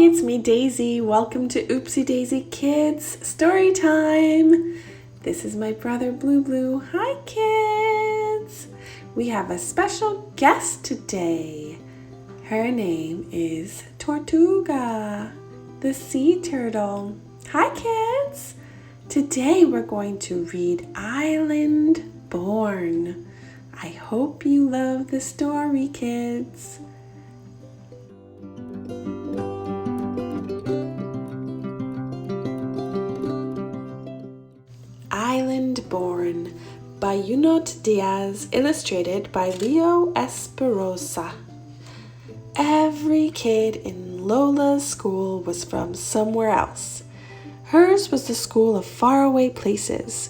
it's me, Daisy. Welcome to Oopsie Daisy Kids Story Time. This is my brother, Blue. Hi, kids. We have a special guest today. Her name is Tortuga, the sea turtle. Hi, kids. Today we're going to read Island Born. I hope you love the story, kids. Island Born by Junot Díaz, illustrated by Leo Espinosa. Every kid in Lola's school was from somewhere else. Hers was the school of faraway places.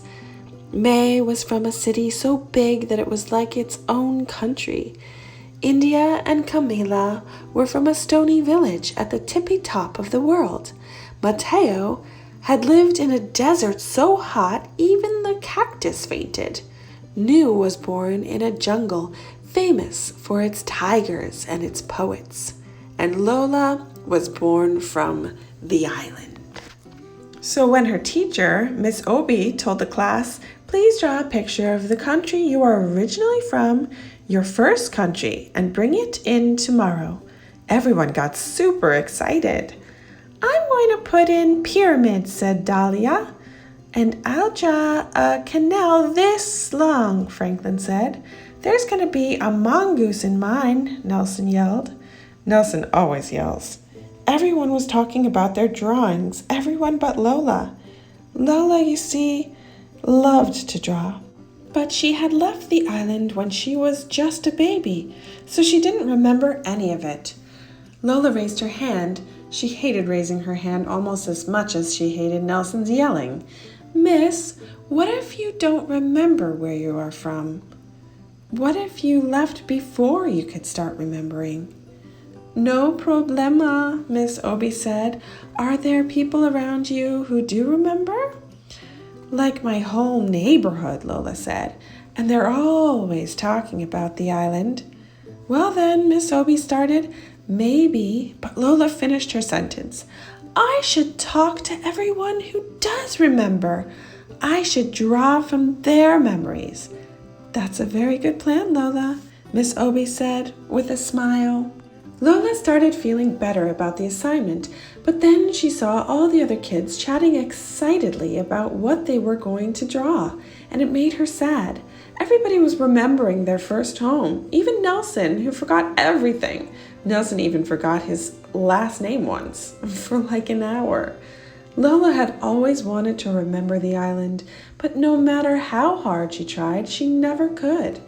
May was from a city so big that it was like its own country. India and Camila were from a stony village at the tippy top of the world. Mateo had lived in a desert so hot even the cactus fainted. Nu was born in a jungle famous for its tigers and its poets. And Lola was born from the island. So when her teacher, Miss Obi, told the class, please draw a picture of the country you are originally from, your first country, and bring it in tomorrow, everyone got super excited. I'm going to put in pyramids, said Dahlia. And I'll draw a canal this long, Franklin said. There's going to be a mongoose in mine, Nelson yelled. Nelson always yells. Everyone was talking about their drawings, everyone but Lola. Lola, you see, loved to draw. But she had left the island when she was just a baby, so she didn't remember any of it. Lola raised her hand. She hated raising her hand almost as much as she hated Nelson's yelling. Miss, what if you don't remember where you are from? What if you left before you could start remembering? No problema, Miss Obi said. Are there people around you who do remember? Like my whole neighborhood, Lola said, and they're always talking about the island. Well then, Miss Obi started. Maybe, but Lola finished her sentence. I should talk to everyone who does remember. I should draw from their memories. That's a very good plan, Lola, Miss Obi said with a smile. Lola started feeling better about the assignment, but then she saw all the other kids chatting excitedly about what they were going to draw, and it made her sad. Everybody was remembering their first home, even Nelson, who forgot everything. Nelson even forgot his last name once, for like an hour. Lola had always wanted to remember the island, but no matter how hard she tried, she never could.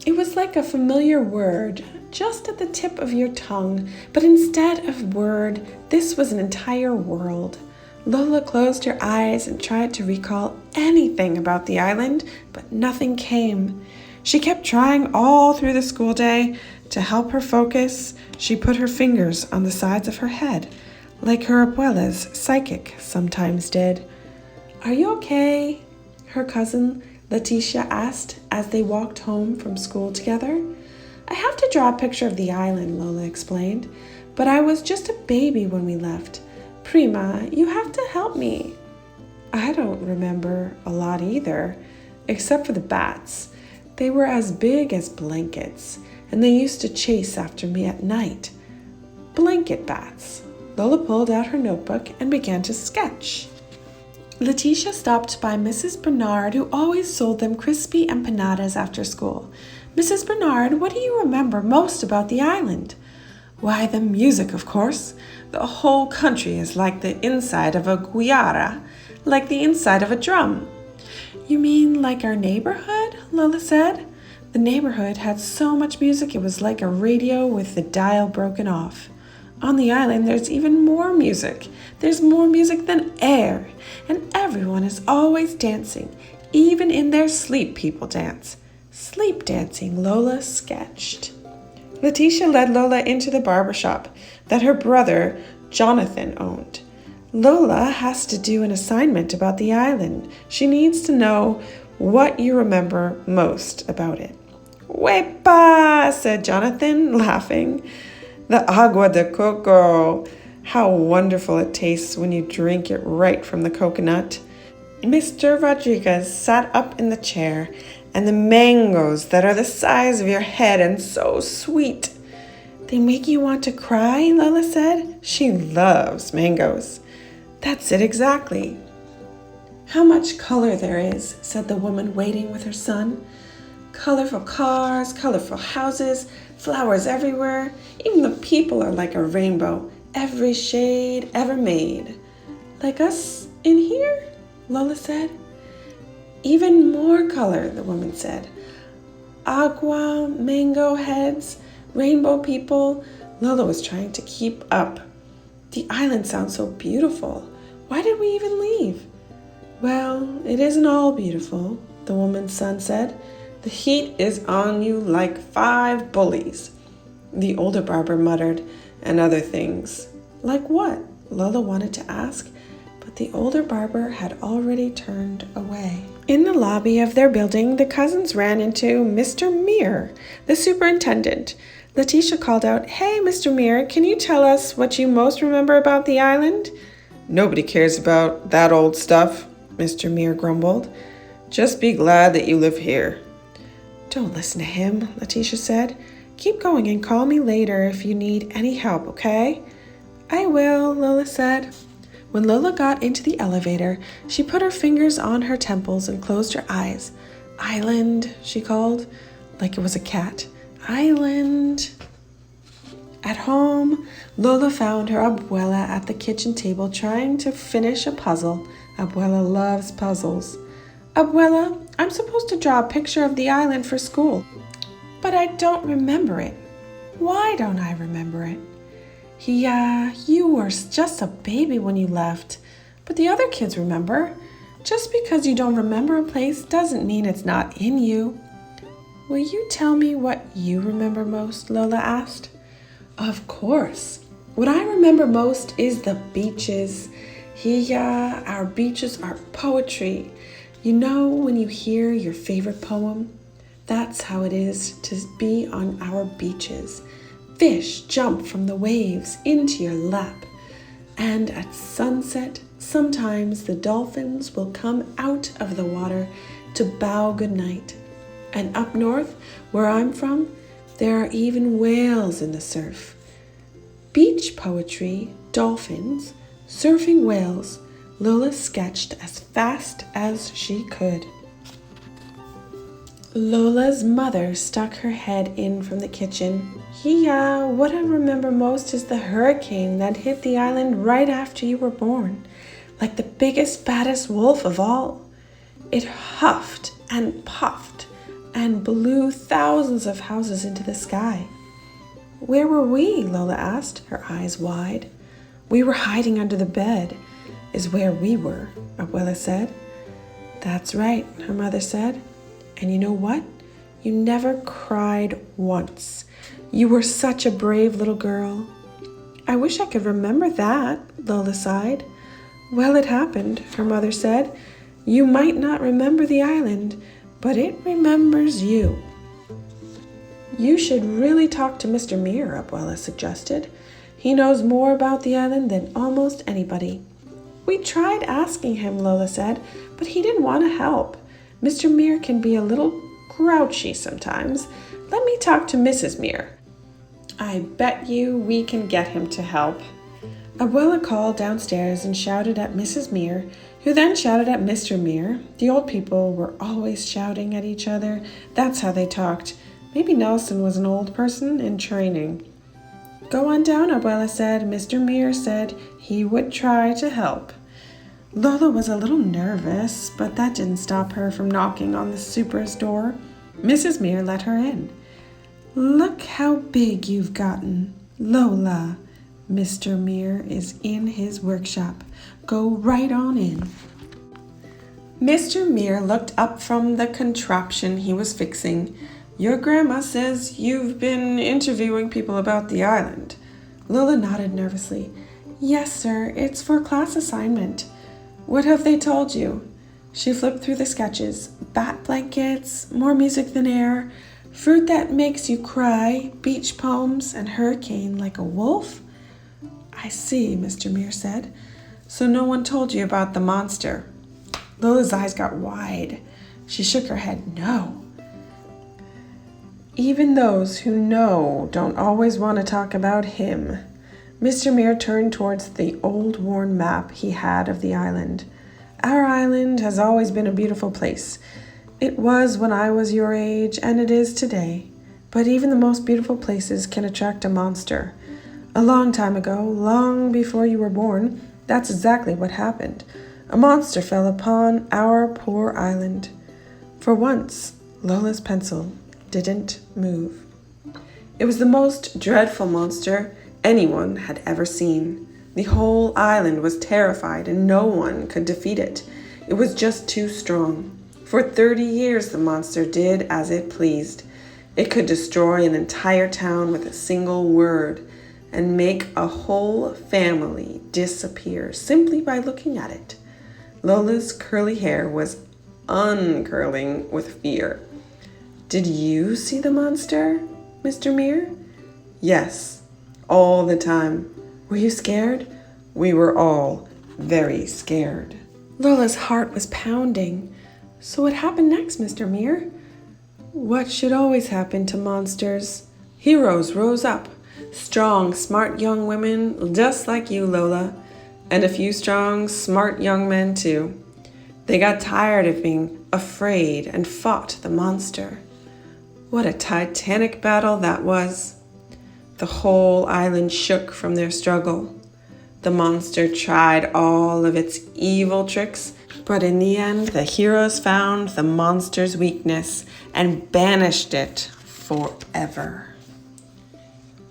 It was like a familiar word, just at the tip of your tongue, but instead of word, this was an entire world. Lola closed her eyes and tried to recall anything about the island, but nothing came. She kept trying all through the school day. To help her focus, she put her fingers on the sides of her head, like her abuela's psychic sometimes did. Are you okay? Her cousin Leticia asked as they walked home from school together. I have to draw a picture of the island, Lola explained, but I was just a baby when we left. Prima, you have to help me. I don't remember a lot either, except for the bats. They were as big as blankets, and they used to chase after me at night. Blanket bats. Lola pulled out her notebook and began to sketch. Leticia stopped by Mrs. Bernard, who always sold them crispy empanadas after school. Mrs. Bernard, what do you remember most about the island? Why, the music, of course. The whole country is like the inside of a guitarra, like the inside of a drum. You mean like our neighborhood? Lola said. The neighborhood had so much music it was like a radio with the dial broken off. On the island there's even more music. There's more music than air, and everyone is always dancing. Even in their sleep people dance. Sleep dancing, Lola sketched. Leticia led Lola into the barber shop that her brother Jonathan owned. Lola has to do an assignment about the island. She needs to know what you remember most about it. Wepa, said Jonathan, laughing. The agua de coco. How wonderful it tastes when you drink it right from the coconut. Mr. Rodriguez sat up in the chair, and the mangoes that are the size of your head and so sweet. They make you want to cry, Lola said. She loves mangoes. That's it exactly. How much color there is, said the woman waiting with her son. Colorful cars, colorful houses, flowers everywhere. Even the people are like a rainbow, every shade ever made. Like us in here? Lola said. Even more color, the woman said. Agua, mango heads, rainbow people. Lola was trying to keep up. The island sounds so beautiful. Why did we even leave? Well, it isn't all beautiful, the woman's son said. The heat is on you like 5 bullies. The older barber muttered, and other things. Like what? Lola wanted to ask, but the older barber had already turned away. In the lobby of their building, the cousins ran into Mr. Meir, the superintendent. Letitia called out, "Hey, Mr. Meir, can you tell us what you most remember about the island?" "Nobody cares about that old stuff," Mr. Meir grumbled. "Just be glad that you live here." "Don't listen to him," Letitia said. "Keep going and call me later if you need any help, okay?" "I will," Lola said. When Lola got into the elevator, she put her fingers on her temples and closed her eyes. "Island," she called, like it was a cat. "Island." At home, Lola found her abuela at the kitchen table trying to finish a puzzle. Abuela loves puzzles. "Abuela, I'm supposed to draw a picture of the island for school, but I don't remember it." "Why don't I remember it?" "Yeah, you were just a baby when you left, but the other kids remember. Just because you don't remember a place doesn't mean it's not in you." "Will you tell me what you remember most?" Lola asked. "Of course. What I remember most is the beaches. Yeah, our beaches are poetry. You know when you hear your favorite poem? That's how it is to be on our beaches. Fish jump from the waves into your lap. And at sunset, sometimes the dolphins will come out of the water to bow goodnight. And up north, where I'm from, there are even whales in the surf. Beach poetry, dolphins, surfing whales, Lola sketched as fast as she could. Lola's mother stuck her head in from the kitchen. "Yeah, what I remember most is the hurricane that hit the island right after you were born, like the biggest, baddest wolf of all. It huffed and puffed and blew thousands of houses into the sky." "Where were we?" Lola asked, her eyes wide. "We were hiding under the bed, is where we were," Abuela said. "That's right," her mother said. "And you know what? You never cried once. You were such a brave little girl." "I wish I could remember that," Lola sighed. "Well, it happened," her mother said. "You might not remember the island, but it remembers you." "You should really talk to Mr. Meir," Abuela suggested. "He knows more about the island than almost anybody." "We tried asking him," Lola said, "but he didn't want to help. Mr. Meir can be a little grouchy sometimes. Let me talk to Mrs. Meir. I bet you we can get him to help." Abuela called downstairs and shouted at Mrs. Meir, who then shouted at Mr. Meir. The old people were always shouting at each other. That's how they talked. Maybe Nelson was an old person in training. "Go on down," Abuela said. "Mr. Meir said he would try to help." Lola was a little nervous, but that didn't stop her from knocking on the super's door. Mrs. Meir let her in. "Look how big you've gotten, Lola. Mr. Meir is in his workshop. Go right on in." Mr. Meir looked up from the contraption he was fixing. "Your grandma says you've been interviewing people about the island." Lola nodded nervously. "Yes, sir. It's for class assignment." "What have they told you?" She flipped through the sketches. Bat blankets, more music than air, fruit that makes you cry, beach poems, and hurricane like a wolf. I see, Mr. Muir said. So no one told you about the monster? Lola's eyes got wide. She shook her head. No. Even those who know don't always want to talk about him. Mr. Muir turned towards the old worn map he had of the island. Our island has always been a beautiful place. It was when I was your age, and it is today. But even the most beautiful places can attract a monster. A long time ago, long before you were born, that's exactly what happened. A monster fell upon our poor island. For once, Lola's pencil didn't move. It was the most dreadful monster anyone had ever seen. The whole island was terrified and no one could defeat it. It was just too strong. For 30 years the monster did as it pleased. It could destroy an entire town with a single word and make a whole family disappear simply by looking at it. Lola's curly hair was uncurling with fear. Did you see the monster, Mr. Muir? Yes, all the time. Were you scared? We were all very scared. Lola's heart was pounding. So what happened next, Mr. Muir? What should always happen to monsters? Heroes rose up. Strong, smart young women just like you, Lola. And a few strong, smart young men too. They got tired of being afraid and fought the monster. What a titanic battle that was. The whole island shook from their struggle. The monster tried all of its evil tricks, but in the end, the heroes found the monster's weakness and banished it forever.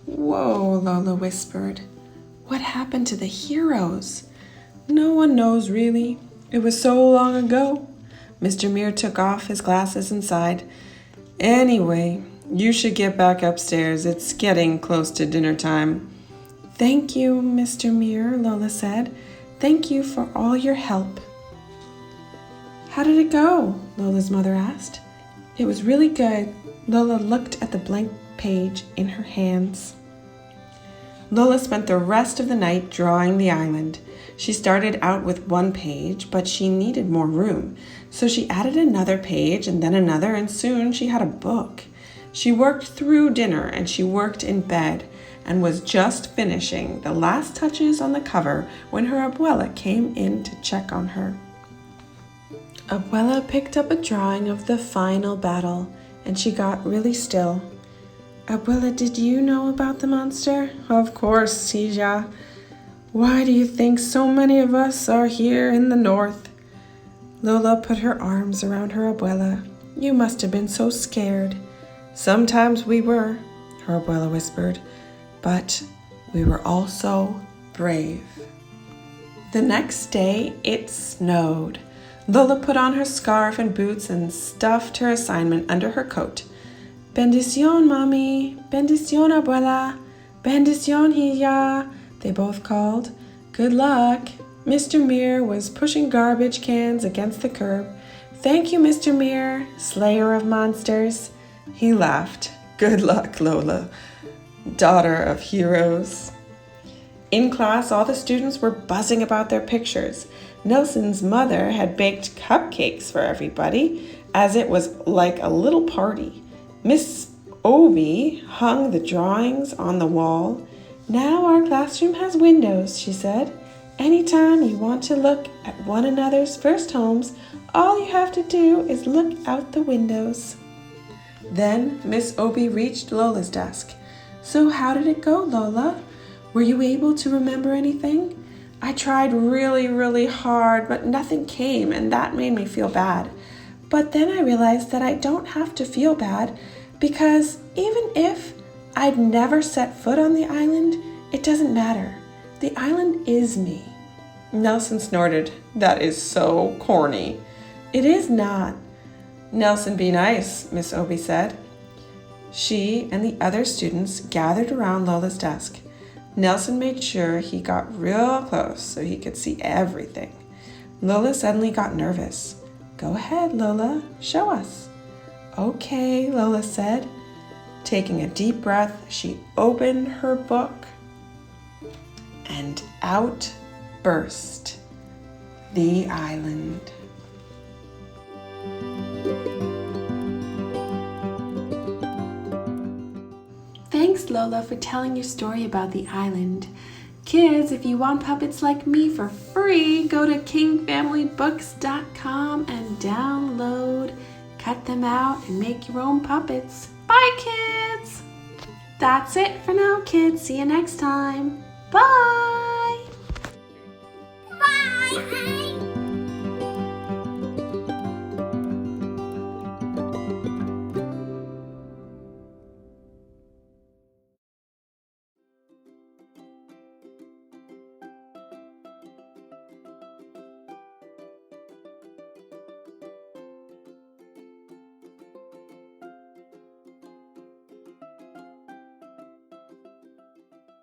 Whoa, Lola whispered. What happened to the heroes? No one knows, really. It was so long ago. Mr. Muir took off his glasses and sighed. Anyway, you should get back upstairs. It's getting close to dinner time. Thank you, Mr. Muir, Lola said. Thank you for all your help. How did it go? Lola's mother asked. It was really good. Lola looked at the blank page in her hands. Lola spent the rest of the night drawing the island. She started out with one page, but she needed more room. So she added another page and then another, and soon she had a book. She worked through dinner and she worked in bed and was just finishing the last touches on the cover when her abuela came in to check on her. Abuela picked up a drawing of the final battle and she got really still. Abuela, did you know about the monster? Of course, Hija. Why do you think so many of us are here in the north? Lola put her arms around her abuela. You must have been so scared. Sometimes we were, her abuela whispered, but we were also brave. The next day, it snowed. Lola put on her scarf and boots and stuffed her assignment under her coat. Bendición, Mommy. Bendición, Abuela. Bendición, Hija, they both called. Good luck. Mr. Muir was pushing garbage cans against the curb. Thank you, Mr. Muir, slayer of monsters. He laughed. Good luck, Lola, daughter of heroes. In class, all the students were buzzing about their pictures. Nelson's mother had baked cupcakes for everybody, as it was like a little party. Miss Oopsie hung the drawings on the wall. Now our classroom has windows, she said. Anytime you want to look at one another's first homes, all you have to do is look out the windows. Then Miss Oopsie reached Lola's desk. So how did it go, Lola? Were you able to remember anything? I tried really, really hard, but nothing came, and that made me feel bad. But then I realized that I don't have to feel bad because even if I'd never set foot on the island, it doesn't matter. The island is me. Nelson snorted. That is so corny. It is not. Nelson, be nice, Miss Oopsie said. She and the other students gathered around Lola's desk. Nelson made sure he got real close so he could see everything. Lola suddenly got nervous. Go ahead, Lola, show us. Okay, Lola said. Taking a deep breath, she opened her book and out burst the island. Thanks, Lola, for telling your story about the island. Kids, if you want puppets like me for free, go to kingfamilybooks.com and download, cut them out, and make your own puppets. Bye, kids! That's it for now, kids. See you next time. Bye!